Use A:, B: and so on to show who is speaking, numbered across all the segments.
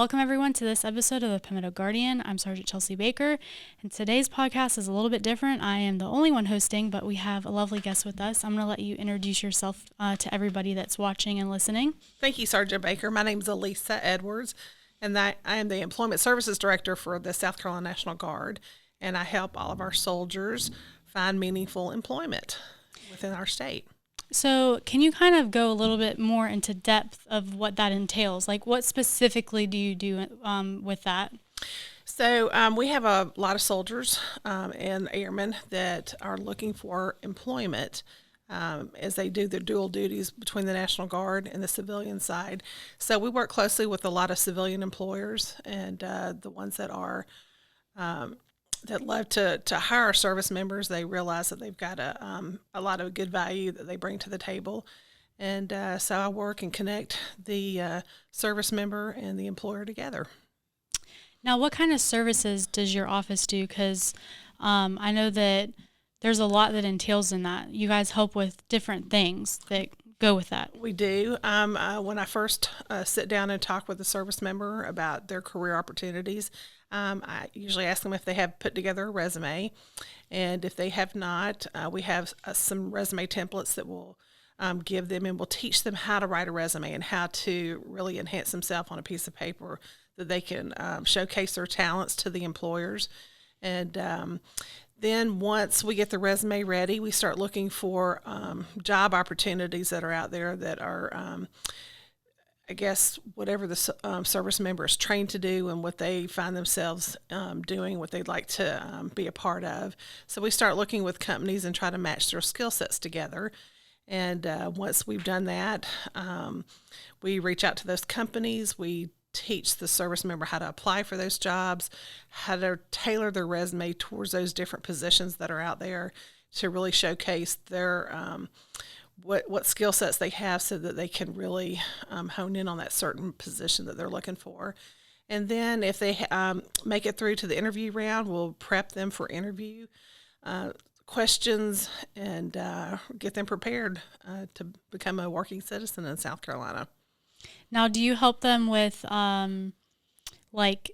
A: Welcome everyone to this episode of the Palmetto Guardian. I'm Sergeant Chelsea Baker, and today's podcast is a little bit different. I am the only one hosting, but we have a lovely guest with us. I'm going to let you introduce yourself to everybody that's watching and listening.
B: Thank you, Sergeant Baker. My name is Elisa Edwards, and I am the Employment Services Director for the South Carolina National Guard, and I help all of our soldiers find meaningful employment within our state.
A: So can you kind of go a little bit more into depth of what that entails? Like what specifically do you do with that?
B: So we have a lot of soldiers and airmen that are looking for employment as they do their dual duties between the National Guard and the civilian side. So we work closely with a lot of civilian employers and the ones that are that love to hire our service members. They realize that they've got a lot of good value that they bring to the table. And so I work and connect the service member and the employer together.
A: Now, what kind of services does your office do? Because I know that there's a lot that entails in that. You guys help with different things that go with that.
B: We do. When I first sit down and talk with a service member about their career opportunities, I usually ask them if they have put together a resume, and if they have not, we have some resume templates that we'll give them, and we'll teach them how to write a resume and how to really enhance themselves on a piece of paper that they can showcase their talents to the employers. And then once we get the resume ready, we start looking for job opportunities that are out there that are I guess whatever the service member is trained to do and what they find themselves doing, what they'd like to be a part of. So we start looking with companies and try to match their skill sets together. And once we've done that, we reach out to those companies. We teach the service member how to apply for those jobs, how to tailor their resume towards those different positions that are out there to really showcase their what skill sets they have so that they can really hone in on that certain position that they're looking for. And then if they make it through to the interview round, we'll prep them for interview questions and get them prepared to become a working citizen in South Carolina.
A: Now, do you help them with like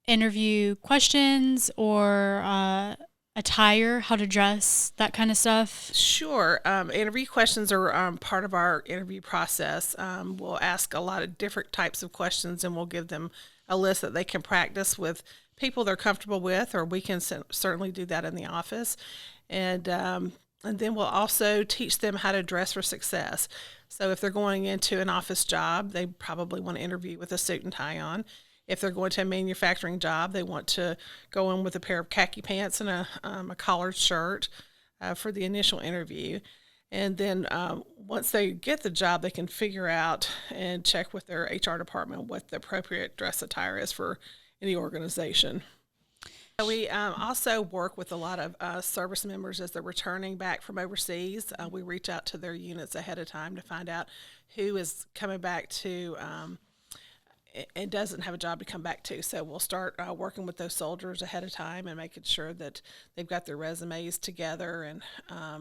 A: interview questions or attire, how to dress, that kind of stuff?
B: Sure. Interview questions are part of our interview process. We'll ask a lot of different types of questions, and we'll give them a list that they can practice with people they're comfortable with, or we can certainly do that in the office. And then we'll also teach them how to dress for success. So if they're going into an office job, they probably want to interview with a suit and tie on. If they're going to a manufacturing job, they want to go in with a pair of khaki pants and a collared shirt for the initial interview. And then once they get the job, they can figure out and check with their HR department what the appropriate dress attire is for any organization. We also work with a lot of service members as they're returning back from overseas. We reach out to their units ahead of time to find out who is coming back to and doesn't have a job to come back to. So we'll start working with those soldiers ahead of time and making sure that they've got their resumes together and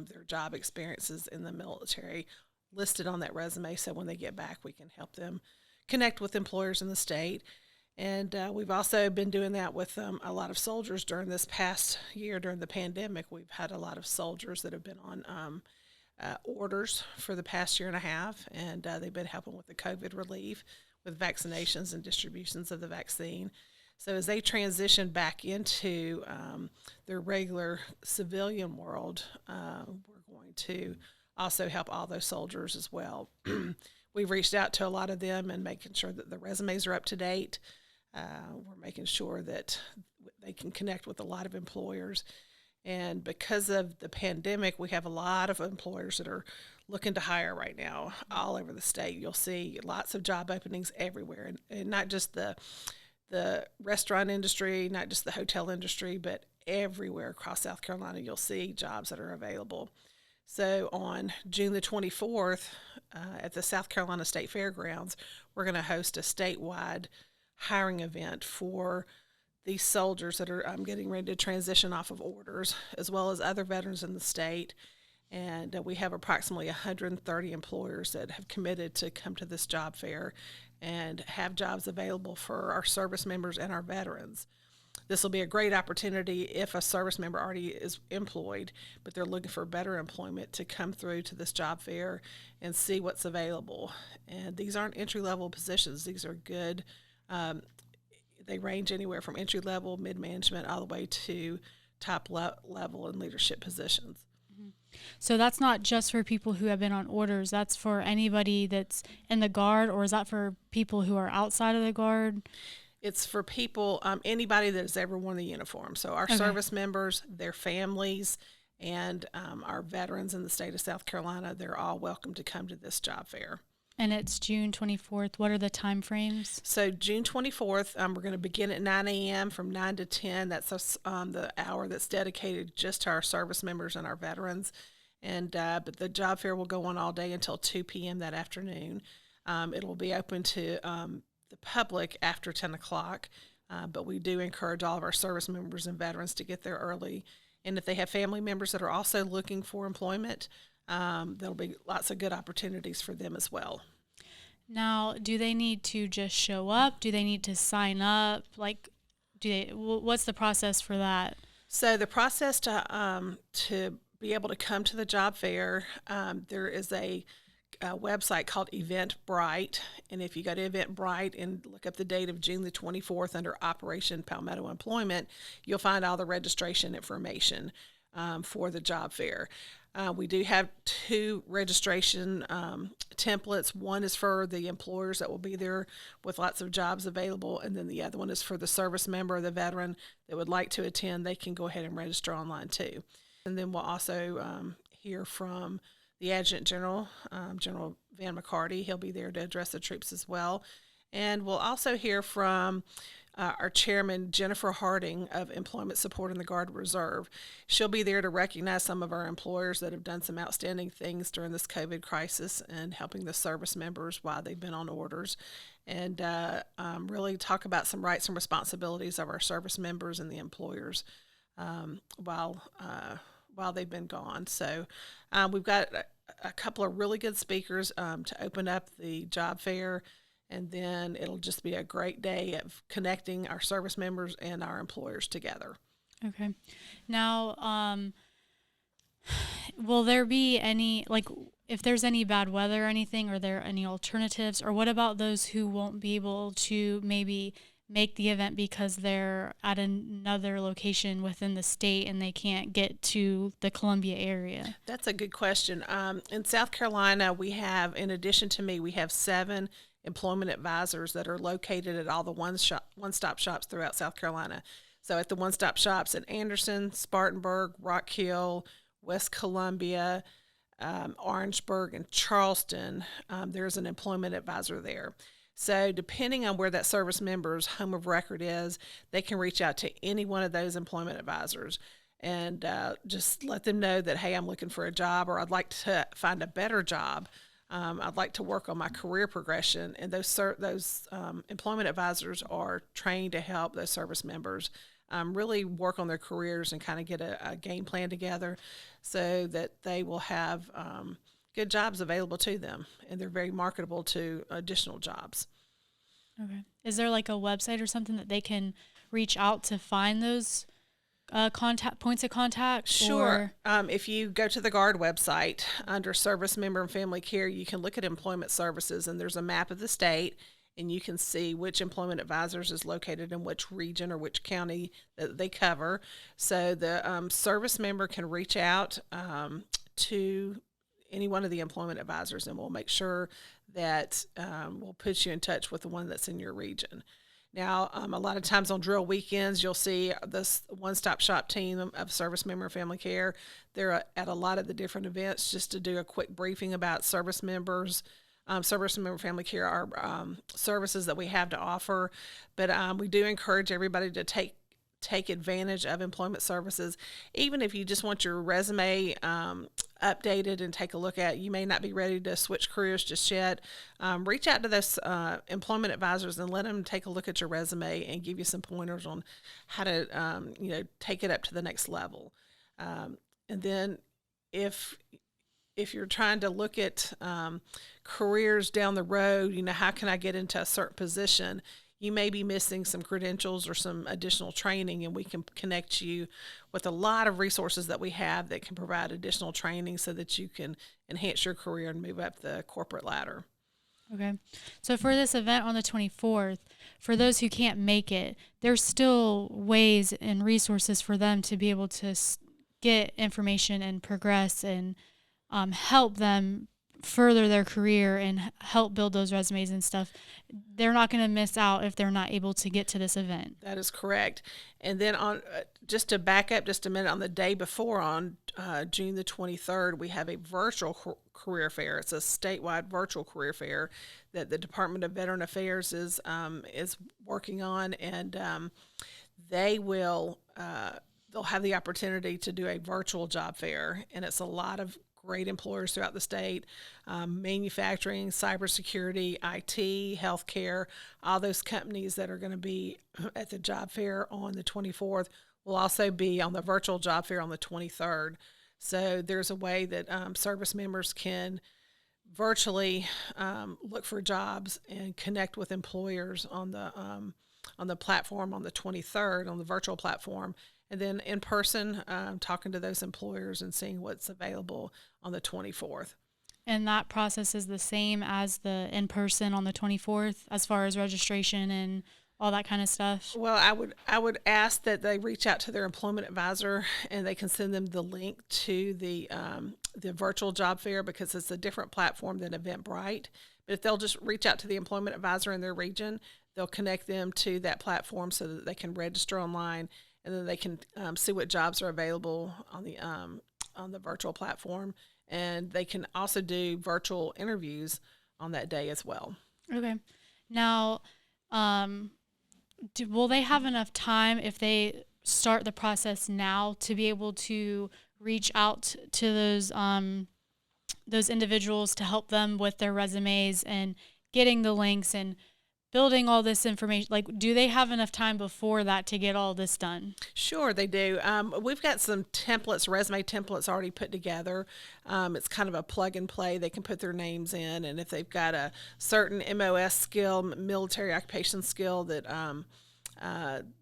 B: their job experiences in the military listed on that resume. So when they get back, we can help them connect with employers in the state. And we've also been doing that with a lot of soldiers during this past year. During the pandemic, we've had a lot of soldiers that have been on orders for the past year and a half, and they've been helping with the COVID relief, with vaccinations and distributions of the vaccine. So as they transition back into their regular civilian world, we're going to also help all those soldiers as well. We've reached out to a lot of them and making sure that the resumes are up to date. We're making sure that they can connect with a lot of employers. And because of the pandemic, we have a lot of employers that are looking to hire right now all over the state. You'll see lots of job openings everywhere, and not just the restaurant industry, not just the hotel industry, but everywhere across South Carolina, you'll see jobs that are available. So on June the 24th, at the South Carolina State Fairgrounds, we're going to host a statewide hiring event for these soldiers that are getting ready to transition off of orders, as well as other veterans in the state. And we have approximately 130 employers that have committed to come to this job fair and have jobs available for our service members and our veterans. This will be a great opportunity if a service member already is employed, but they're looking for better employment, to come through to this job fair and see what's available. And these aren't entry-level positions. These are good. They range anywhere from entry-level, mid-management, all the way to top level and leadership positions.
A: So that's not just for people who have been on orders. That's for anybody that's in the Guard, or is that for people who are outside of the Guard?
B: It's for people, anybody that has ever worn the uniform. So our service members, their families, and our veterans in the state of South Carolina, they're all welcome to come to this job fair.
A: And it's June 24th. What are the time frames?
B: So June 24th, we're going to begin at 9 a.m. from 9 to 10. That's the hour that's dedicated just to our service members and our veterans. And but the job fair will go on all day until 2 p.m. that afternoon. It will be open to the public after 10 o'clock, but we do encourage all of our service members and veterans to get there early. And if they have family members that are also looking for employment, there'll be lots of good opportunities for them as well.
A: Now, do they need to just show up? Do they need to sign up? Like, what's the process for that?
B: So the process to be able to come to the job fair, there is a website called Eventbrite, and if you go to Eventbrite and look up the date of June the 24th under Operation Palmetto Employment, you'll find all the registration information for the job fair. We do have 2 registration templates. One is for the employers that will be there with lots of jobs available, and then the other one is for the service member or the veteran that would like to attend. They can go ahead and register online too. And then we'll also hear from the Adjutant General, General Van McCarty. He'll be there to address the troops as well. And we'll also hear from our chairman, Jennifer Harding of Employment Support in the Guard Reserve. She'll be there to recognize some of our employers that have done some outstanding things during this COVID crisis and helping the service members while they've been on orders, and really talk about some rights and responsibilities of our service members and the employers while they've been gone. So we've got a couple of really good speakers to open up the job fair, and then it'll just be a great day of connecting our service members and our employers together.
A: Okay. Now, will there be any, like, if there's any bad weather or anything, are there any alternatives? Or what about those who won't be able to maybe make the event because they're at another location within the state and they can't get to the Columbia area?
B: That's a good question. In South Carolina, we have, in addition to me, we have 7 employment advisors that are located at all the one-stop shops throughout South Carolina. So at the one-stop shops in Anderson, Spartanburg, Rock Hill, West Columbia, Orangeburg, and Charleston, there's an employment advisor there. So depending on where that service member's home of record is, they can reach out to any one of those employment advisors and just let them know that, hey, I'm looking for a job, or I'd like to find a better job. I'd like to work on my career progression. And those employment advisors are trained to help those service members really work on their careers and kind of get a game plan together so that they will have good jobs available to them, and they're very marketable to additional jobs.
A: Okay. Is there like a website or something that they can reach out to find those points of contact?
B: Sure. If you go to the Guard website under Service Member and Family Care, you can look at employment services, and there's a map of the state, and you can see which employment advisors is located in which region or which county that they cover. So the service member can reach out to any one of the employment advisors, and we'll make sure that we'll put you in touch with the one that's in your region. Now, a lot of times on drill weekends, you'll see this one-stop shop team of Service Member and Family Care. They're at a lot of the different events just to do a quick briefing about service members, Service Member Family Care, our services that we have to offer. But we do encourage everybody to take advantage of employment services. Even if you just want your resume updated and take a look at, you may not be ready to switch careers just yet. Reach out to those employment advisors and let them take a look at your resume and give you some pointers on how to take it up to the next level. And then if if you're trying to look at careers down the road, how can I get into a certain position? You may be missing some credentials or some additional training, and we can connect you with a lot of resources that we have that can provide additional training so that you can enhance your career and move up the corporate ladder.
A: Okay. So for this event on the 24th, for those who can't make it, there's still ways and resources for them to be able to get information and progress and help them further their career and help build those resumes and stuff. They're not going to miss out if they're not able to get to this event.
B: That is correct. And then on just to back up just a minute, on the day before, on June the 23rd, we have a virtual career fair. It's a statewide virtual career fair that the Department of Veteran Affairs is working on, and they'll have the opportunity to do a virtual job fair, and it's a lot of great employers throughout the state, manufacturing, cybersecurity, IT, healthcare, all those companies that are going to be at the job fair on the 24th will also be on the virtual job fair on the 23rd. So there's a way that service members can virtually look for jobs and connect with employers on the platform on the 23rd, on the virtual platform, and then in person, talking to those employers and seeing what's available on the 24th.
A: And that process is the same as the in-person on the 24th as far as registration and all that kind of stuff?
B: Well, I would ask that they reach out to their employment advisor, and they can send them the link to the virtual job fair, because it's a different platform than Eventbrite. But if they'll just reach out to the employment advisor in their region, they'll connect them to that platform so that they can register online, and then they can see what jobs are available on the virtual platform, and they can also do virtual interviews on that day as well.
A: Okay. Now, will they have enough time if they start the process now to be able to reach out to those individuals to help them with their resumes and getting the links and building all this information? Like, do they have enough time before that to get all this done?
B: Sure, they do. We've got some templates, resume templates already put together. It's kind of a plug and play. They can put their names in, and if they've got a certain MOS skill, military occupation skill that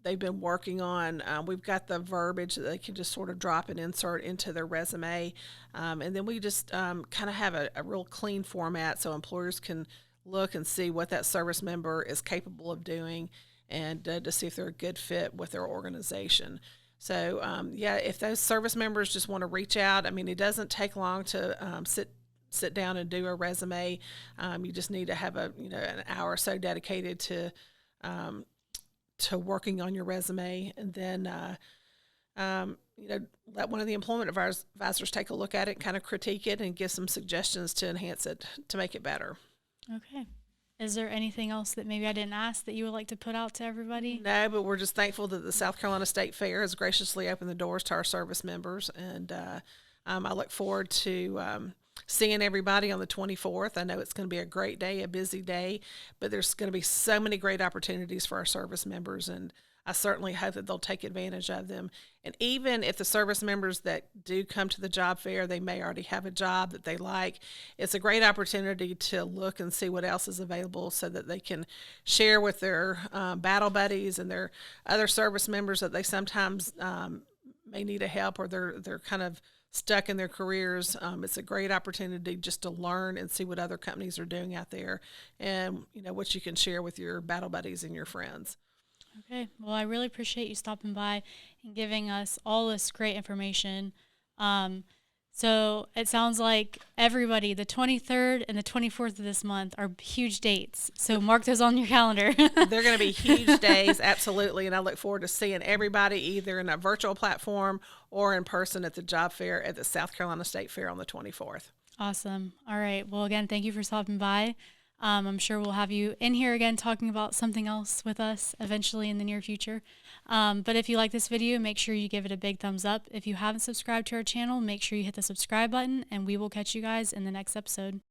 B: they've been working on, we've got the verbiage that they can just sort of drop and insert into their resume. And then we just kind of have a real clean format so employers can look and see what that service member is capable of doing, and to see if they're a good fit with their organization. So, if those service members just want to reach out, I mean, it doesn't take long to sit down and do a resume. You just need to have an hour or so dedicated to working on your resume, and then let one of the employment advisors take a look at it, kind of critique it, and give some suggestions to enhance it, to make it better.
A: Okay. Is there anything else that maybe I didn't ask that you would like to put out to everybody?
B: No, but we're just thankful that the South Carolina State Fair has graciously opened the doors to our service members, and I look forward to seeing everybody on the 24th. I know it's going to be a great day, a busy day, but there's going to be so many great opportunities for our service members, and I certainly hope that they'll take advantage of them. And even if the service members that do come to the job fair, they may already have a job that they like, it's a great opportunity to look and see what else is available so that they can share with their battle buddies and their other service members that they sometimes may need a help, or they're kind of stuck in their careers. It's a great opportunity just to learn and see what other companies are doing out there, and what you can share with your battle buddies and your friends.
A: Okay. Well, I really appreciate you stopping by and giving us all this great information. So it sounds like everybody, the 23rd and the 24th of this month are huge dates. So mark those on your calendar.
B: They're going to be huge days, absolutely. And I look forward to seeing everybody either in a virtual platform or in person at the job fair at the South Carolina State Fair on the 24th.
A: Awesome. All right. Well, again, thank you for stopping by. I'm sure we'll have you in here again talking about something else with us eventually in the near future. But if you like this video, make sure you give it a big thumbs up. If you haven't subscribed to our channel, make sure you hit the subscribe button, and we will catch you guys in the next episode.